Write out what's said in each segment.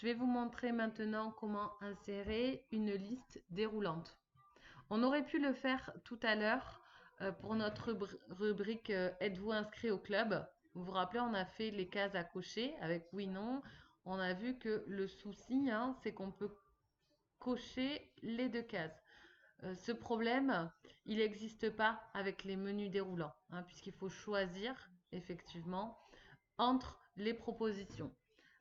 Je vais vous montrer maintenant comment insérer une liste déroulante. On aurait pu le faire tout à l'heure pour notre rubrique Êtes-vous inscrit au club? Vous vous rappelez, on a fait les cases à cocher avec oui, non. On a vu que le souci, c'est qu'on peut cocher les deux cases. Ce problème, il n'existe pas avec les menus déroulants, puisqu'il faut choisir effectivement entre les propositions.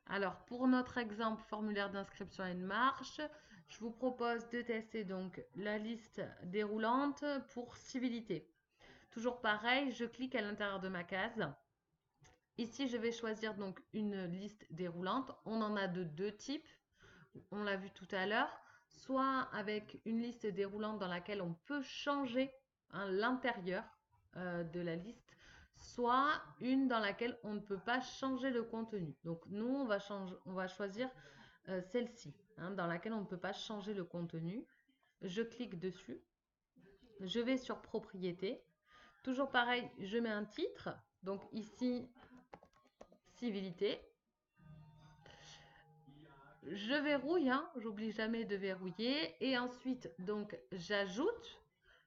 Alors, pour notre exemple formulaire d'inscription à une marche, je vous propose de tester donc la liste déroulante pour civilité. Toujours pareil, je clique à l'intérieur de ma case. Ici, je vais choisir donc une liste déroulante. On en a de deux types. On l'a vu tout à l'heure. Soit avec une liste déroulante dans laquelle on peut changer l'intérieur de la liste, soit une dans laquelle on ne peut pas changer le contenu. Donc nous, on va choisir celle-ci, dans laquelle on ne peut pas changer le contenu. Je clique dessus. Je vais sur propriété. Toujours pareil, je mets un titre. Donc ici, civilité. Je verrouille, j'oublie jamais de verrouiller. Et ensuite, donc, j'ajoute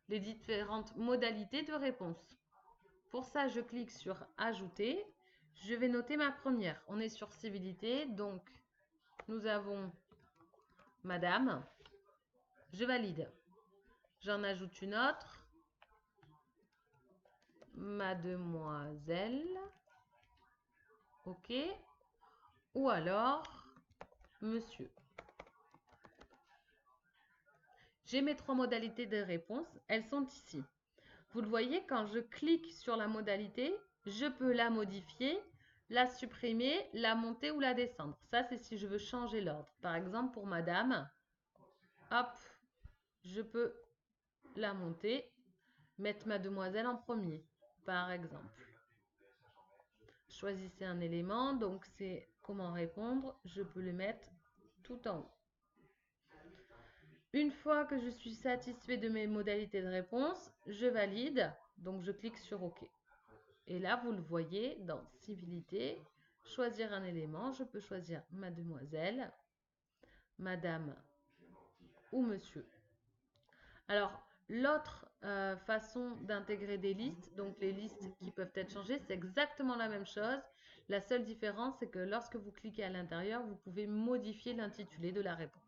les différentes modalités de réponse. Pour ça, je clique sur ajouter. Je vais noter ma première. On est sur civilité, donc nous avons madame. Je valide. J'en ajoute une autre. Mademoiselle. OK. Ou alors, monsieur. J'ai mes trois modalités de réponse. Elles sont ici. Vous le voyez, quand je clique sur la modalité, je peux la modifier, la supprimer, la monter ou la descendre. Ça, c'est si je veux changer l'ordre. Par exemple, pour madame, hop, je peux la monter, mettre mademoiselle en premier, par exemple. Choisissez un élément, donc c'est comment répondre. Je peux le mettre tout en haut. Une fois que je suis satisfait de mes modalités de réponse, je valide, donc je clique sur OK. Et là, vous le voyez dans civilité, choisir un élément, je peux choisir mademoiselle, madame ou monsieur. Alors, l'autre façon d'intégrer des listes, donc les listes qui peuvent être changées, c'est exactement la même chose. La seule différence, c'est que lorsque vous cliquez à l'intérieur, vous pouvez modifier l'intitulé de la réponse.